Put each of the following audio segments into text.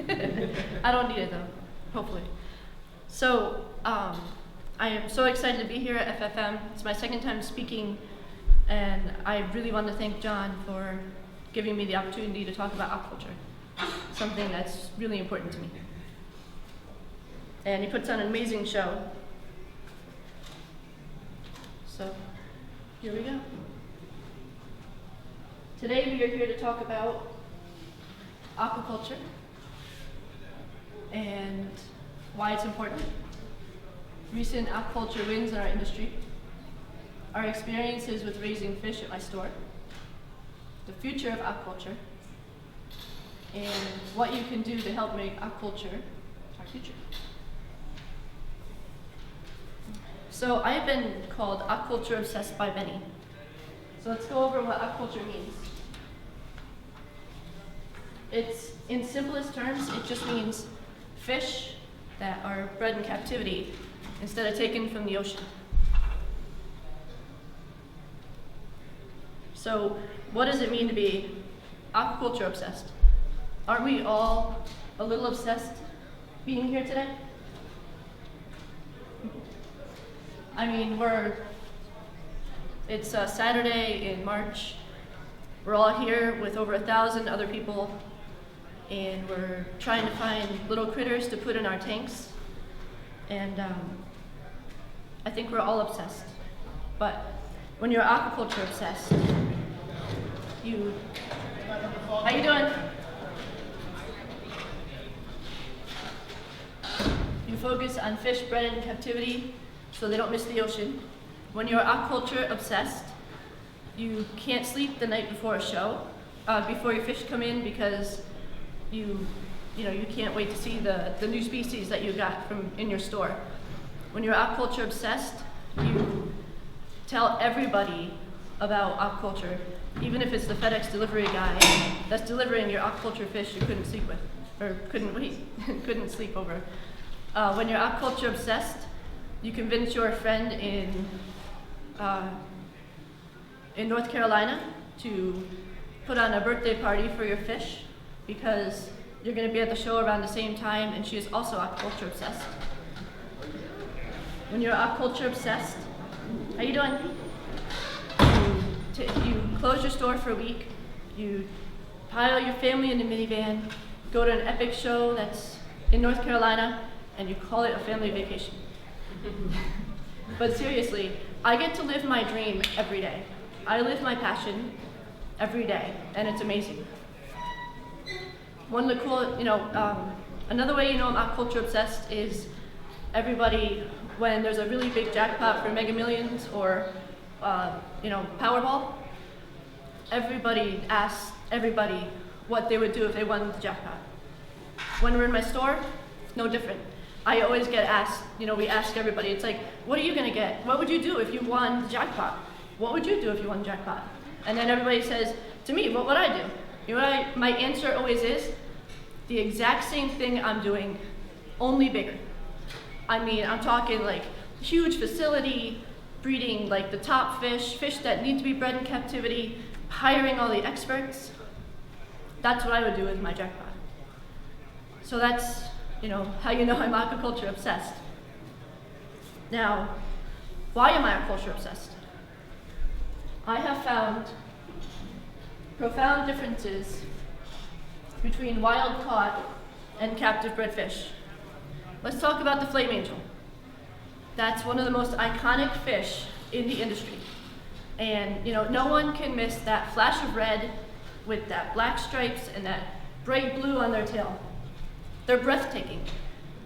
I don't need it though, hopefully. So, I am so excited to be here at FFM. It's my second time speaking, and I really want to thank John for giving me the opportunity to talk about aquaculture, something that's really important to me. And he puts on an amazing show. So, here we go. Today we are here to talk about aquaculture and why it's important, recent aquaculture wins in our industry, our experiences with raising fish at my store, the future of aquaculture, and what you can do to help make aquaculture our future. So I have been called aquaculture obsessed by many. So let's go over what aquaculture means. It's, in simplest terms, it just means fish that are bred in captivity instead of taken from the ocean. So what does it mean to be aquaculture obsessed? Aren't we all a little obsessed being here today? I mean, it's Saturday in March. We're all here with over 1,000 other people, and we're trying to find little critters to put in our tanks. And I think we're all obsessed. But when you're aquaculture obsessed, how you doing? You focus on fish bred in captivity so they don't miss the ocean. When you're aquaculture obsessed, you can't sleep the night before a show, before your fish come in, because you can't wait to see the new species that you got from in your store. When you're aquaculture obsessed, you tell everybody about aquaculture, even if it's the FedEx delivery guy that's delivering your aquaculture fish you couldn't sleep with, or couldn't sleep over. When you're aquaculture obsessed, you convince your friend in North Carolina to put on a birthday party for your fish because you're going to be at the show around the same time, and she is also aquaculture obsessed. When you're aquaculture obsessed, how you doing? You close your store for a week, you pile your family in a minivan, go to an epic show that's in North Carolina, and you call it a family vacation. But seriously, I get to live my dream every day. I live my passion every day, and it's amazing. One of the cool, another way I'm aquaculture obsessed is everybody, when there's a really big jackpot for Mega Millions or Powerball, everybody asks everybody what they would do if they won the jackpot. When we're in my store, it's no different. I always get asked, we ask everybody, it's like, what are you gonna get? What would you do if you won the jackpot? What would you do if you won the jackpot? And then everybody says, to me, what would I do? You know what my answer always is? The exact same thing I'm doing, only bigger. I mean, I'm talking like huge facility, breeding like the top fish that need to be bred in captivity, hiring all the experts. That's what I would do with my jackpot. So that's, how you know I'm aquaculture obsessed. Now, why am I aquaculture obsessed? I have found profound differences between wild caught and captive bred fish. Let's talk about the flame angel. That's one of the most iconic fish in the industry. And no one can miss that flash of red with that black stripes and that bright blue on their tail. They're breathtaking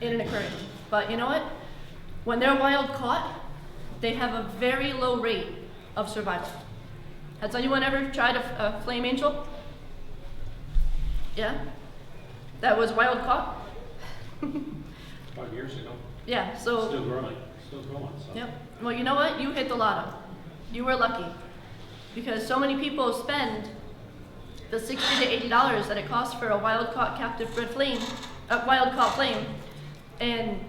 in an aquarium. But you know what? When they're wild caught, they have a very low rate of survival. Has anyone ever tried a flame angel? Yeah? That was wild caught? 5 years ago. Yeah, so. Still growing. So. Yep. Well, you know what? You hit the lotto. You were lucky. Because so many people spend the $60 to $80 that it costs for a wild caught captive bred flame, a wild caught flame, and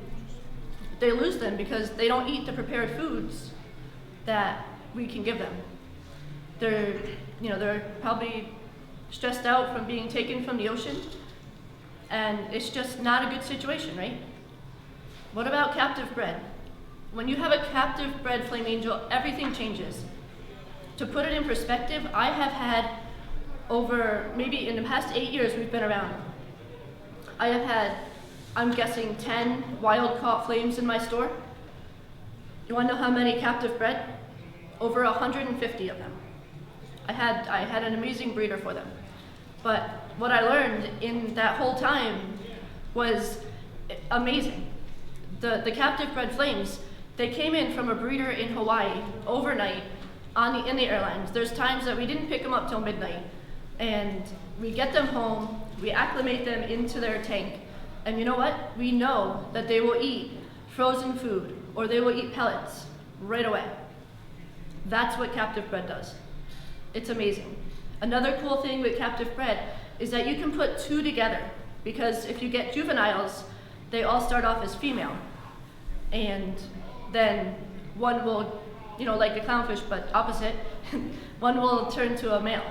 they lose them because they don't eat the prepared foods that we can give them. They're probably stressed out from being taken from the ocean, And it's just not a good situation, right? What about captive bred? When you have a captive bred flame angel, everything changes. To put it in perspective, I have had over, maybe in the past 8 years we've been around, I have had, I'm guessing, 10 wild caught flames in my store. You wanna know how many captive bred? Over 150 of them. I had an amazing breeder for them. But what I learned in that whole time was amazing. The captive bred flames, they came in from a breeder in Hawaii overnight in the airlines. There's times that we didn't pick them up till midnight, and we get them home, we acclimate them into their tank, and you know what? We know that they will eat frozen food or they will eat pellets right away. That's what captive bred does. It's amazing. Another cool thing with captive bred is that you can put two together, because if you get juveniles, they all start off as female, and then one will, like a clownfish but opposite, one will turn to a male.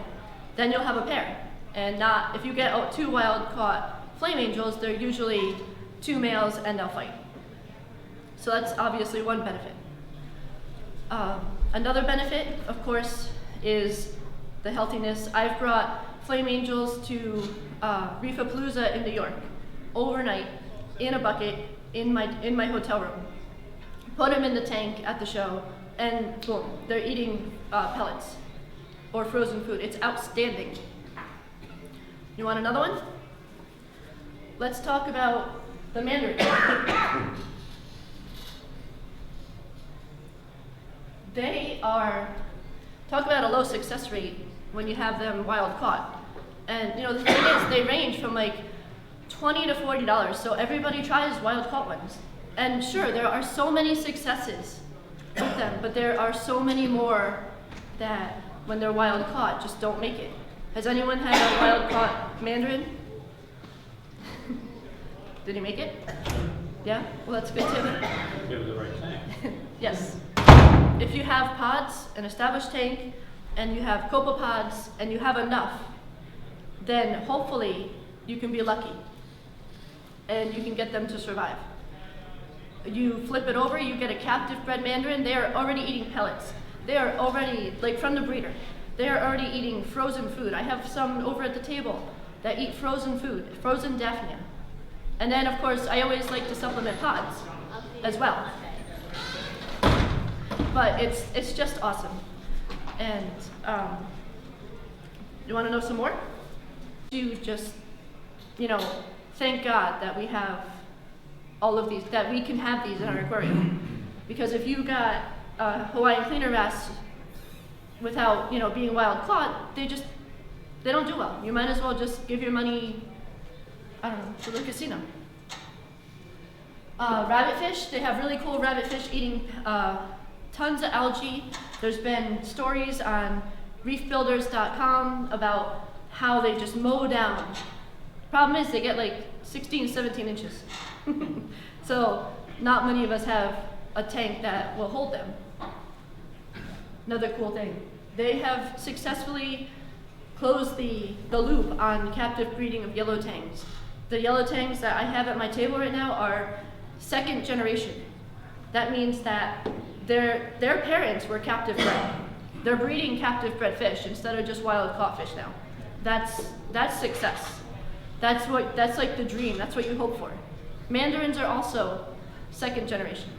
Then you'll have a pair. And not, if you get two wild caught flame angels, they're usually two males and they'll fight. So that's obviously one benefit. Another benefit, of course, is the healthiness. I've brought flame angels to Reef in New York overnight in a bucket in my hotel room. Put them in the tank at the show, and boom, they're eating pellets or frozen food. It's outstanding. You want another one? Let's talk about the mandarin. They are, talk about a low success rate when you have them wild caught. And the thing is, they range from like $20 to $40, so everybody tries wild caught ones. And sure, there are so many successes with them, but there are so many more that when they're wild caught just don't make it. Has anyone had a wild caught mandarin? Did he make it? Yeah? Well, that's good too. Give it the right tank. Yes. If you have pods, an established tank, and you have copepods, and you have enough, then hopefully you can be lucky and you can get them to survive. You flip it over, you get a captive bred mandarin, they are already eating pellets. They are already, from the breeder, they are already eating frozen food. I have some over at the table that eat frozen food, frozen daphnia. And then, of course, I always like to supplement pods as well. But it's just awesome. And you want to know some more? You just, thank God that we have all of these, that we can have these in our aquarium. Because if you got Hawaiian cleaner wrasse without, being wild caught, they don't do well. You might as well just give your money, to the casino. Rabbitfish, they have really cool rabbitfish eating tons of algae. There's been stories on reefbuilders.com about how they just mow down. Problem is they get like 16, 17 inches. So not many of us have a tank that will hold them. Another cool thing, they have successfully closed the loop on captive breeding of yellow tangs. The yellow tangs that I have at my table right now are second generation. That means that their parents were captive bred. They're breeding captive bred fish instead of just wild caught fish now. That's success. That's like the dream. That's what you hope for. Mandarins are also second generation.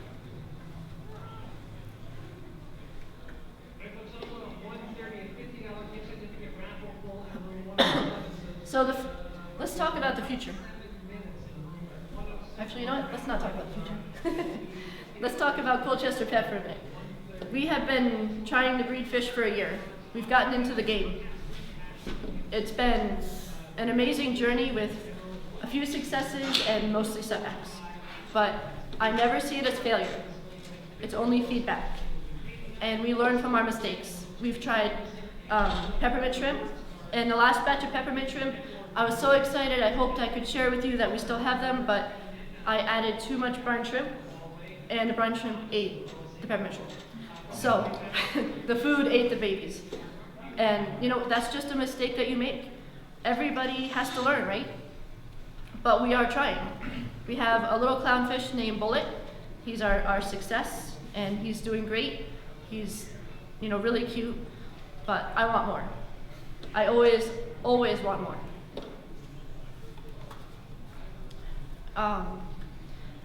So let's talk about the future. Actually, you know what? Let's not talk about the future. Let's talk about Colchester Pet for a minute. We have been trying to breed fish for a year. We've gotten into the game. It's been an amazing journey with a few successes and mostly setbacks. But I never see it as failure. It's only feedback. And we learn from our mistakes. We've tried peppermint shrimp. And the last batch of peppermint shrimp, I was so excited, I hoped I could share with you that we still have them, but I added too much brine shrimp, and the brine shrimp ate the peppermint shrimp. So the food ate the babies. And that's just a mistake that you make. Everybody has to learn, right? but we are trying. We have a little clownfish named Bullet. He's our success, and he's doing great. He's, really cute, but I want more. I always want more.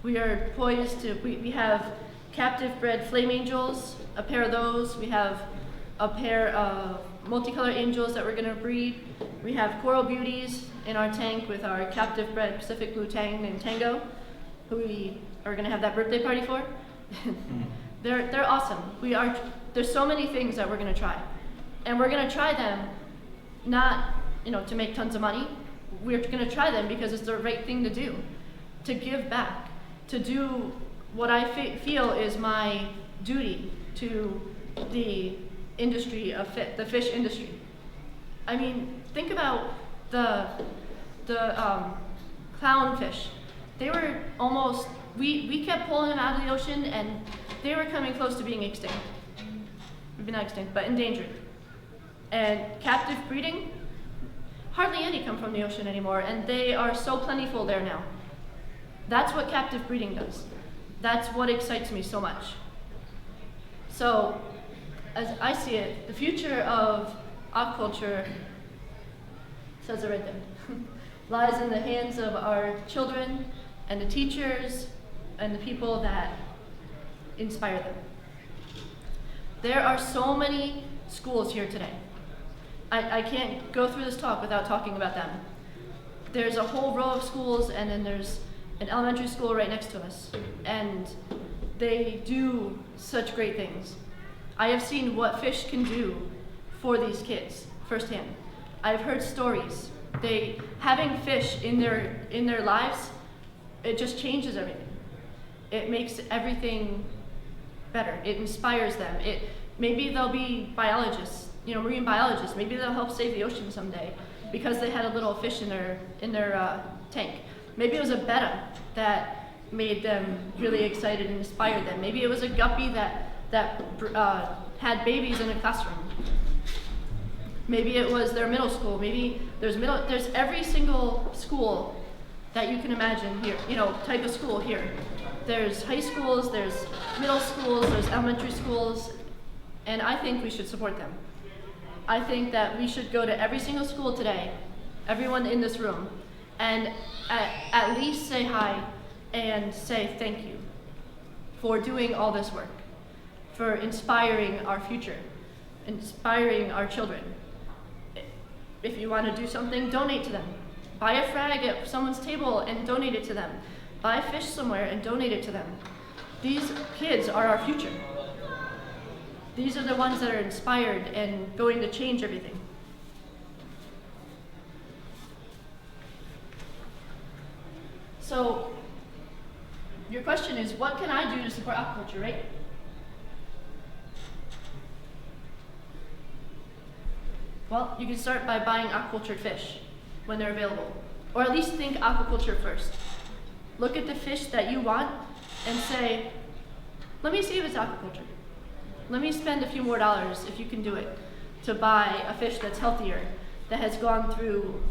We are poised to, we have captive bred flame angels, a pair of those. We have a pair of multicolored angels that we're gonna breed. We have coral beauties in our tank with our captive bred Pacific blue tang named Tango, who we are gonna have that birthday party for. They're awesome. There's so many things that we're gonna try. And we're gonna try them not, to make tons of money. We're gonna try them because it's the right thing to do, to give back, to do what I feel is my duty to the industry of the fish industry. I mean, think about the clownfish. They were almost, we kept pulling them out of the ocean and they were coming close to being extinct. Maybe not extinct, but endangered. And captive breeding, hardly any come from the ocean anymore, and they are so plentiful there now. That's what captive breeding does. That's what excites me so much. So, as I see it, the future of aquaculture, says it right there, lies in the hands of our children and the teachers and the people that inspire them. There are so many schools here today. I can't go through this talk without talking about them. There's a whole row of schools, and then there's an elementary school right next to us, and they do such great things. I have seen what fish can do for these kids firsthand. I've heard stories. Having fish in their lives, it just changes everything. It makes everything better. It inspires them. Maybe they'll be biologists, marine biologists. Maybe they'll help save the ocean someday because they had a little fish in their tank. Maybe it was a betta that made them really excited and inspired them. Maybe it was a guppy that had babies in a classroom. Maybe it was their middle school. Maybe there's every single school that you can imagine here, type of school here. There's high schools, there's middle schools, there's elementary schools, and I think we should support them. I think that we should go to every single school today, everyone in this room, and at least say hi and say thank you for doing all this work, for inspiring our future, inspiring our children. If you want to do something, donate to them. Buy a frag at someone's table and donate it to them. Buy fish somewhere and donate it to them. These kids are our future. These are the ones that are inspired and going to change everything. So, your question is, what can I do to support aquaculture, right? Well, you can start by buying aquaculture fish when they're available. Or at least think aquaculture first. Look at the fish that you want and say, let me see if it's aquaculture. Let me spend a few more dollars, if you can do it, to buy a fish that's healthier, that has gone through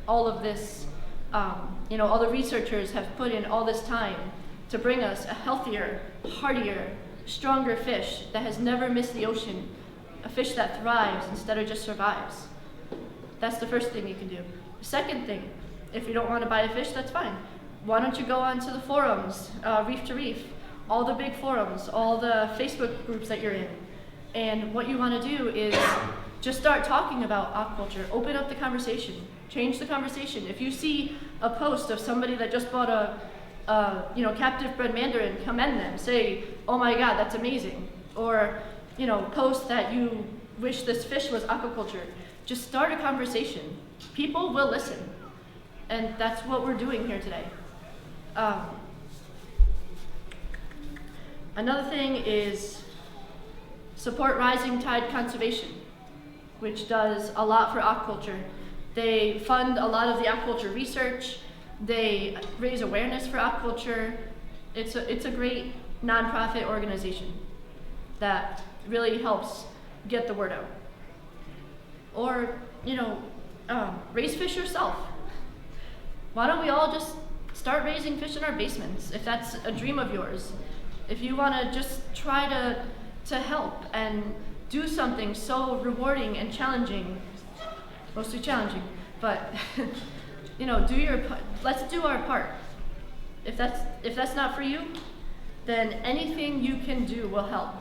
all of this, all the researchers have put in all this time to bring us a healthier, hardier, stronger fish that has never missed the ocean, a fish that thrives instead of just survives. That's the first thing you can do. The second thing, if you don't want to buy a fish, that's fine. Why don't you go onto the forums, Reef to Reef, all the big forums, all the Facebook groups that you're in. And what you want to do is just start talking about aquaculture. Open up the conversation. Change the conversation. If you see a post of somebody that just bought a captive bred mandarin, commend them. Say, oh my God, that's amazing. Or, post that you wish this fish was aquaculture. Just start a conversation. People will listen. And that's what we're doing here today. Another thing is support Rising Tide Conservation, which does a lot for aquaculture. They fund a lot of the aquaculture research. They raise awareness for aquaculture. It's a great nonprofit organization that really helps get the word out. Or, raise fish yourself. why don't we all just start raising fish in our basements if that's a dream of yours? If you want to just try to help and do something so rewarding and challenging, mostly challenging, but you know, let's do our part. If that's not for you, then anything you can do will help,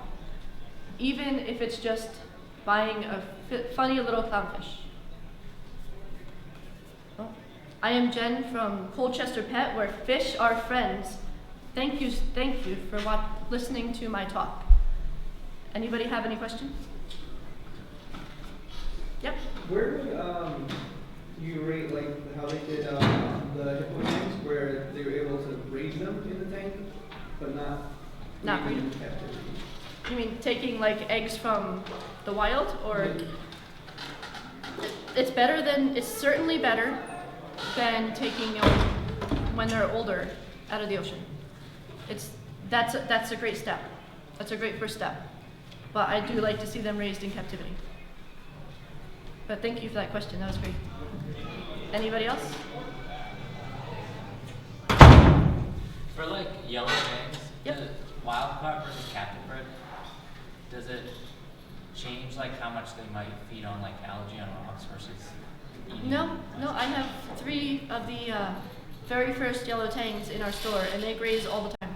even if it's just buying a funny little clownfish. Well, I am Jen from Colchester Pet, where fish are friends. Thank you for listening to my talk. Anybody have any questions? Yep. Where would you rate like how they did the hippo tanks, where they were able to raise them in the tank, but not breed them in captivity? You mean taking like eggs from the wild, or? It's certainly better than taking them when they're older out of the ocean. That's a great step. That's a great first step. But I do like to see them raised in captivity. But thank you for that question. That was great. Anybody else? For like yellow tanks, Yep. the wild caught versus captive bred, does it change like how much they might feed on like algae on rocks versus eating? No. I have 3 of the very first yellow tangs in our store, and they graze all the time.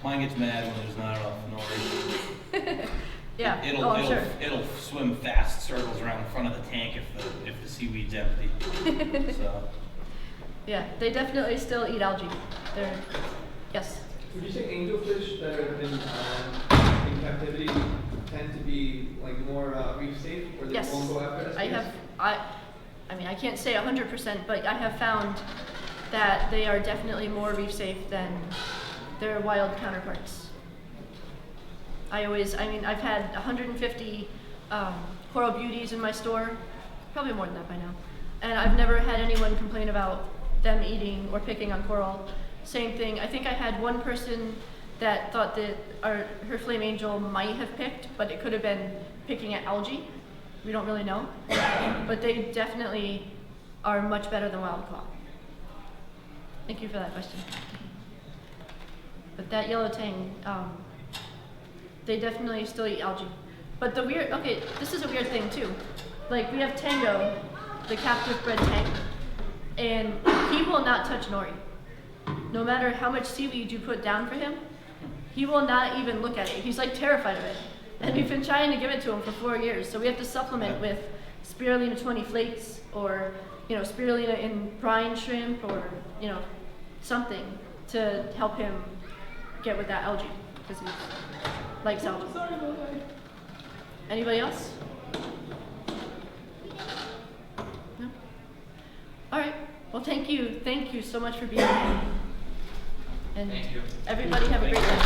Mine gets mad when there's not enough noise. Yeah. It'll Sure. it'll swim fast circles around the front of the tank if the seaweed's empty. So Yeah, they definitely still eat algae. Yes. Would you say angelfish that have been in captivity tend to be like more reef safe, or they Yes. won't go after SPS? I mean, I can't say 100%, but I have found that they are definitely more reef safe than their wild counterparts. I've had 150 coral beauties in my store, probably more than that by now, and I've never had anyone complain about them eating or picking on coral. Same thing, I think I had one person that thought that her flame angel might have picked, but it could have been picking at algae. We don't really know, but they definitely are much better than wild caught. Thank you for that question. But that yellow tang, they definitely still eat algae. But this is a weird thing too. Like, we have Tango, the captive bred tang, and he will not touch nori. No matter how much seaweed you put down for him, he will not even look at it. He's like terrified of it. And we've been trying to give it to him for 4 years, so we have to supplement with spirulina 20 flakes, or spirulina in brine shrimp, or something to help him get with that algae, because he likes algae. Anybody else? No? All right. Well, thank you so much for being here. And Thank you. everybody have a great day.